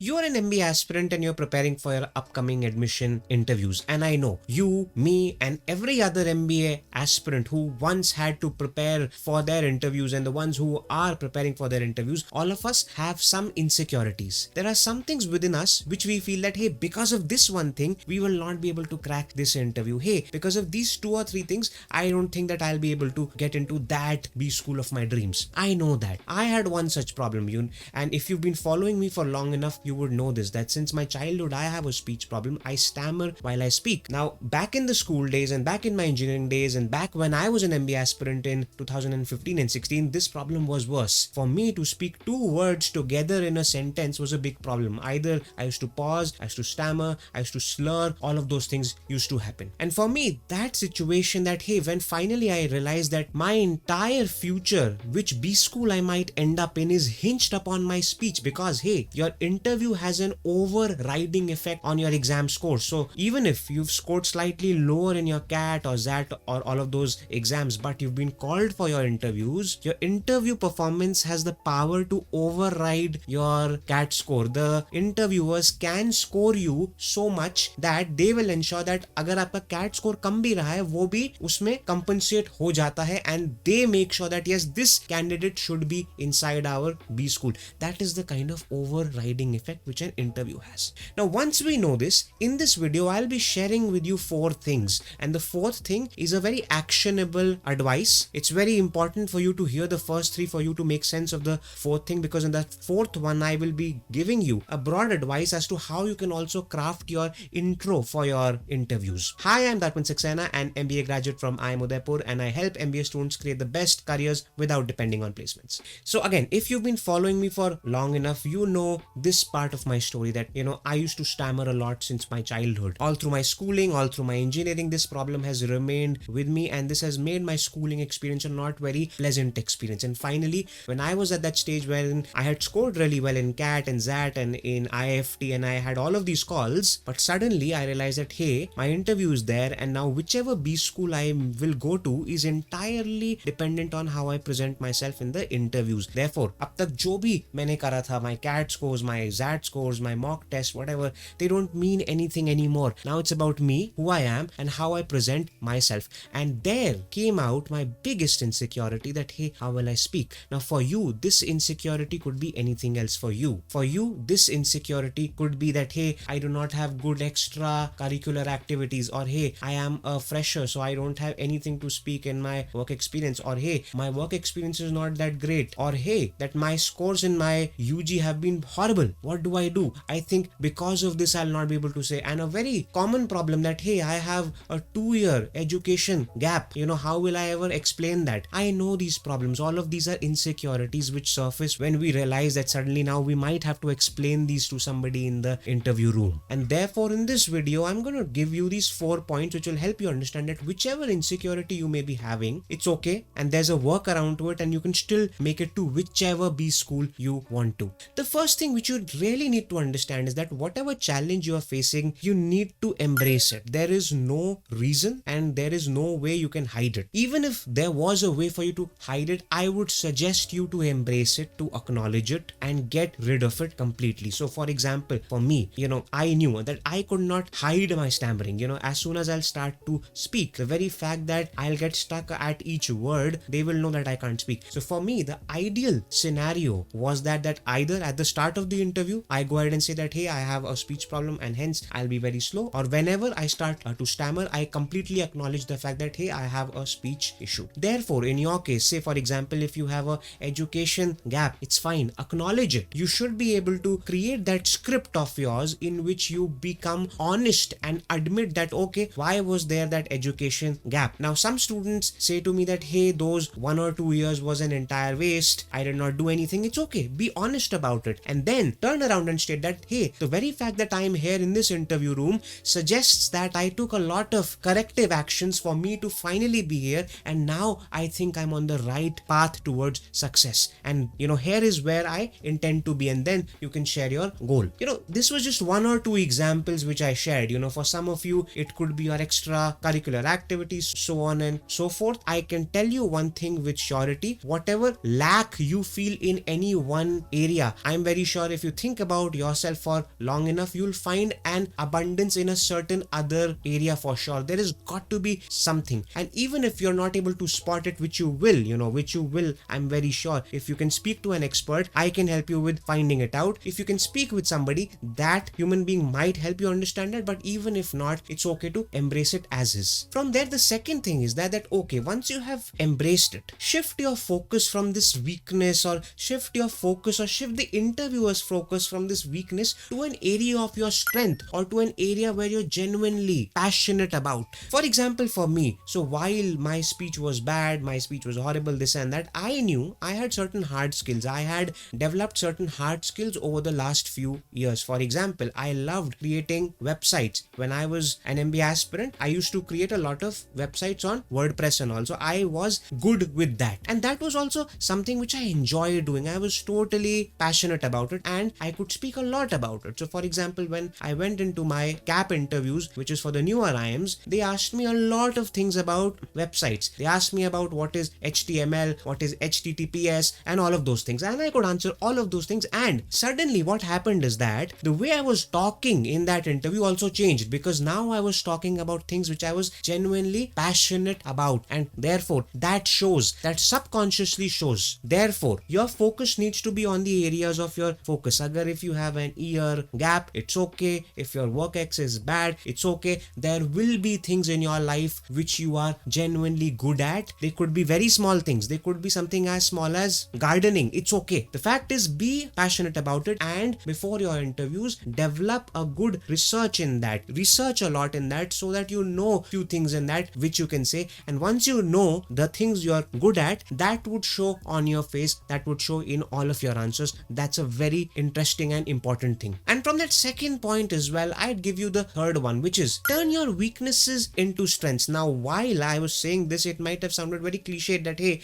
You're an MBA aspirant and you're preparing for your upcoming admission interviews. And I know you, me, and every other MBA aspirant who once had to prepare for their interviews and the ones who are preparing for their interviews, all of us have some insecurities. There are some things within us which we feel that, hey, because of this one thing, we will not be able to crack this interview. Hey, because of these 2 or 3 things, I don't think that I'll be able to get into that B school of my dreams. I know that. I had one such problem, and if you've been following me for long enough, you would know this, that since my childhood, I have a speech problem. I stammer while I speak. Now, back in the school days and back in my engineering days and back when I was an MBA aspirant in 2015 and 16, this problem was worse. For me to speak 2 words together in a sentence was a big problem. Either I used to pause, I used to stammer, I used to slur, all of those things used to happen. And for me, that situation that, hey, when finally I realized that my entire future, which B school I might end up in, is hinged upon my speech, because, hey, your interview has an overriding effect on your exam score. So even if you've scored slightly lower in your CAT or ZAT or all of those exams, but you've been called for your interviews, your interview performance has the power to override your CAT score. The interviewers can score you so much that they will ensure that अगर आपका CAT score कम भी रहा है, वो भी उसमें compensate हो जाता है, and they make sure that yes, this candidate should be inside our B school. That is the kind of overriding effect which an interview has. Now, once we know this, in this video, I'll be sharing with you 4 things. And the 4th thing is a very actionable advice. It's very important for you to hear the first 3 for you to make sense of the 4th thing, because in the 4th one, I will be giving you a broad advice as to how you can also craft your intro for your interviews. Hi, I'm Darpan Saxena, an MBA graduate from IIM Udaipur, and I help MBA students create the best careers without depending on placements. So again, if you've been following me for long enough, you know this part of my story that, I used to stammer a lot since my childhood. All through my schooling, all through my engineering, this problem has remained with me, and this has made my schooling experience a not very pleasant experience. And finally, when I was at that stage wherein I had scored really well in CAT and ZAT and in IFT, and I had all of these calls, but suddenly I realized that, hey, my interview is there, and now whichever B school I will go to is entirely dependent on how I present myself in the interviews. Therefore, अब तक जो भी मैंने करा था, my CAT scores, my ZAT scores, my mock test, whatever, they don't mean anything anymore. Now it's about me, who I am, and how I present myself. And there came out my biggest insecurity that, hey, how will I speak? Now for you, this insecurity could be anything else for you. For you, this insecurity could be that, hey, I do not have good extra curricular activities, or hey, I am a fresher, so I don't have anything to speak in my work experience, or hey, my work experience is not that great, or hey, that my scores in my UG have been horrible. What do? I think because of this, I'll not be able to say. And a very common problem that, hey, I have a 2-year education gap. How will I ever explain that? I know these problems. All of these are insecurities which surface when we realize that suddenly now we might have to explain these to somebody in the interview room. And therefore, in this video, I'm going to give you these 4 points which will help you understand that whichever insecurity you may be having, it's okay, and there's a workaround to it, and you can still make it to whichever B school you want to. The first thing which you really need to understand is that whatever challenge you are facing, you need to embrace it. There is no reason and there is no way you can hide it. Even if there was a way for you to hide it, I would suggest you to embrace it, to acknowledge it, and get rid of it completely. So for example, for me, I knew that I could not hide my stammering. As soon as I'll start to speak, the very fact that I'll get stuck at each word, they will know that I can't speak. So for me, the ideal scenario was that either at the start of the interview, I go ahead and say that, hey, I have a speech problem and hence I'll be very slow, or whenever I start to stammer, I completely acknowledge the fact that, hey, I have a speech issue. Therefore, in your case, say for example, if you have a education gap, it's fine, acknowledge it. You should be able to create that script of yours in which you become honest and admit that, okay, why was there that education gap? Now, some students say to me that, hey, those 1 or 2 years was an entire waste, I did not do anything. It's okay, be honest about it, and then turn around and state that, hey, the very fact that I am here in this interview room suggests that I took a lot of corrective actions for me to finally be here, and now I think I'm on the right path towards success, and here is where I intend to be. And then you can share your goal. This was just 1 or 2 examples which I shared. For some of you, it could be your extra curricular activities, so on and so forth. I can tell you one thing with surety: whatever lack you feel in any one area, I'm very sure if you think think about yourself for long enough, you'll find an abundance in a certain other area for sure. There is got to be something. And even if you're not able to spot it, which you will, I'm very sure. If you can speak to an expert, I can help you with finding it out. If you can speak with somebody, that human being might help you understand it. But even if not, it's okay to embrace it as is. From there, the second thing is that okay, once you have embraced it, shift your focus from this weakness, or shift the interviewer's focus from this weakness to an area of your strength, or to an area where you're genuinely passionate about. For example, for me, so while my speech was bad, my speech was horrible, this and that, I knew I had certain hard skills. I had developed certain hard skills over the last few years. For example, I loved creating websites. When I was an MBA aspirant, I used to create a lot of websites on WordPress and all. So I was good with that. And that was also something which I enjoyed doing. I was totally passionate about it and I could speak a lot about it. So for example, when I went into my CAP interviews, which is for the newer IIMs, they asked me a lot of things about websites. They asked me about what is HTML, what is HTTPS, and all of those things. And I could answer all of those things. And suddenly what happened is that the way I was talking in that interview also changed, because now I was talking about things which I was genuinely passionate about. And therefore, that subconsciously shows. Therefore, your focus needs to be on the areas of your focus. Agar if you have an year gap, it's okay. If your work ex is bad, it's okay. There will be things in your life which you are genuinely good at. They could be very small things. They could be something as small as gardening. It's okay. The fact is, be passionate about it, and before your interviews, develop a good research in that. Research a lot in that so that you know few things in that which you can say. And once you know the things you're good at, that would show on your face, that would show in all of your answers. That's a very interesting and important thing. And from that second point as well, I'd give you the third one, which is turn your weaknesses into strengths. Now, while I was saying this, it might have sounded very cliched that, hey,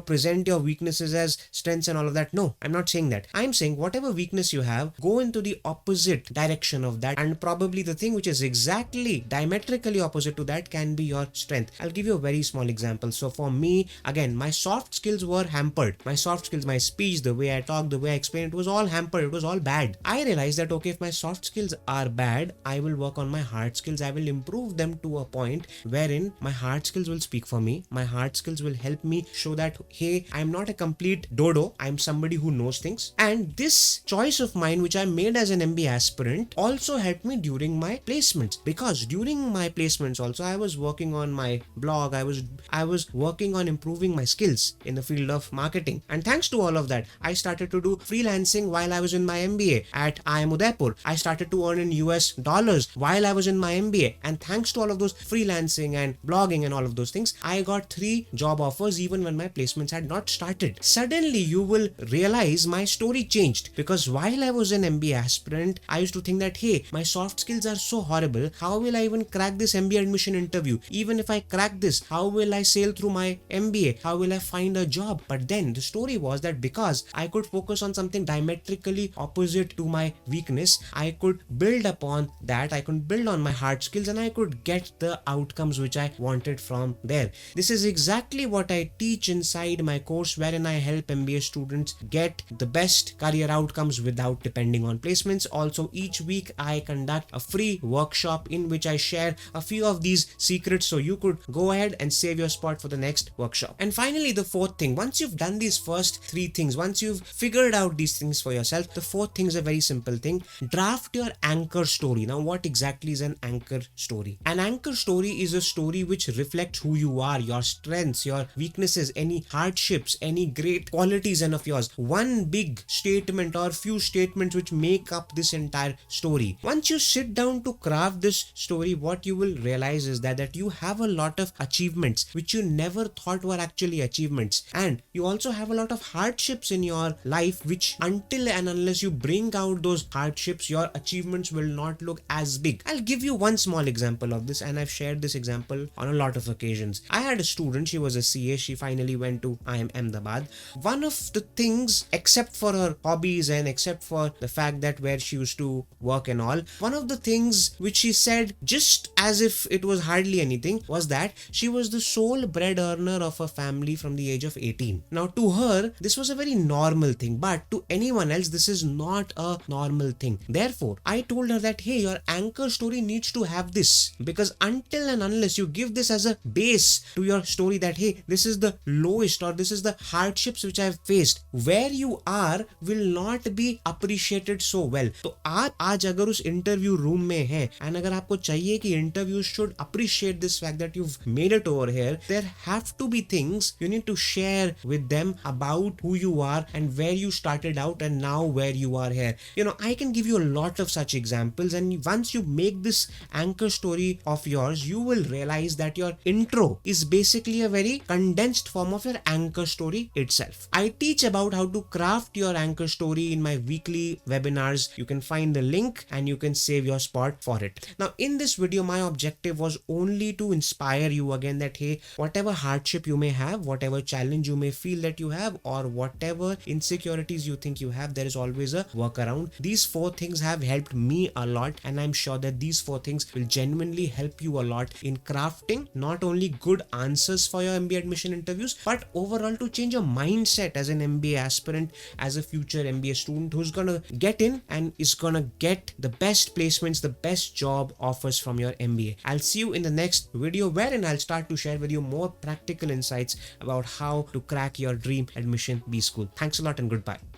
present your weaknesses as strengths and all of that. No, I'm not saying that. I'm saying whatever weakness you have, go into the opposite direction of that, and probably the thing which is exactly diametrically opposite to that can be your strength. I'll give you a very small example. So for me, again, my soft skills were hampered. My soft skills, my speech, the way I talk, the way I explain, it was all hampered. It was all bad. I realized that, okay, if my soft skills are bad, I will work on my hard skills. I will improve them to a point wherein my hard skills will speak for me. My hard skills will help me show that, hey, I'm not a complete dodo. I'm somebody who knows things. And this choice of mine, which I made as an MBA aspirant, also helped me during my placements, because during my placements also, I was working on my blog. I was working on improving my skills in the field of marketing. And thanks to all of that, I started to do freelancing while I was in my MBA at IIM Udaipur. I started to earn in US dollars while I was in my MBA. And thanks to all of those freelancing and blogging and all of those things, I got 3 job offers even when my placements had not started. Suddenly, you will realize my story changed, because while I was an MBA aspirant, I used to think that, hey, my soft skills are so horrible. How will I even crack this MBA admission interview? Even if I crack this, how will I sail through my MBA? How will I find a job? But then the story was that because I could focus on something diametrically opposite to my weakness, I could build upon that. I could build on my hard skills, and I could get the outcomes which I wanted from there. This is exactly what I teach inside my course, wherein I help MBA students get the best career outcomes without depending on placements. Also, each week I conduct a free workshop in which I share a few of these secrets, so you could go ahead and save your spot for the next workshop. And finally, the fourth thing, once you've done these first 3 things, once you've figured out these things for yourself, the fourth thing is a very simple thing. Draft your anchor story. Now, what exactly is an anchor story? An anchor story is a story which reflects who you are, your strengths, your weaknesses, any hardships, any great qualities of yours. One big statement or few statements which make up this entire story. Once you sit down to craft this story, what you will realize is that you have a lot of achievements which you never thought were actually achievements, and you also have a lot of hardships in your life which, until and unless you bring out those hardships, your achievements will not look as big. I'll give you one small example of this, and I've shared this example on a lot of occasions. I had a student, she was a CA, she finally went to IIM Ahmedabad. One of the things, except for her hobbies and except for the fact that where she used to work and all, one of the things which she said, just as if it was hardly anything, was that she was the sole bread earner of a family from the age of 18. Now, to her, this was a very normal thing, but to anyone else, this is not a normal thing. Therefore, I told her that, hey, your anchor story needs to have this, because until and unless you give this as a base to your story that, hey, this is the lowest or this is the hardships which I have faced, where you are will not be appreciated so well. तो आप आज अगर उस interview room में हैं and अगर आपको चाहिए कि interview should appreciate this fact that you've made it over here, there have to be things you need to share with them about who you are and where you started out and now where you are here. I can give you a lot of such examples, and once you make this anchor story of yours, you will realize that your intro is basically a very condensed form of your anchor story itself. I teach about how to craft your anchor story in my weekly webinars. You can find the link and you can save your spot for it. Now, in this video, my objective was only to inspire you again that, hey, whatever hardship you may have, whatever challenge you may feel that you have, or whatever insecurities you think you have, there is always a workaround. These 4 things have helped me a lot, and I'm sure that these 4 things will genuinely help you a lot in crafting not only good answers for your MBA admission interviews, but overall to change your mindset as an MBA aspirant, as a future MBA student who's gonna get in and is gonna get the best placements, the best job offers from your MBA. I'll see you in the next video, wherein I'll start to share with you more practical insights about how to crack your dream admission B school. Thanks a lot and goodbye.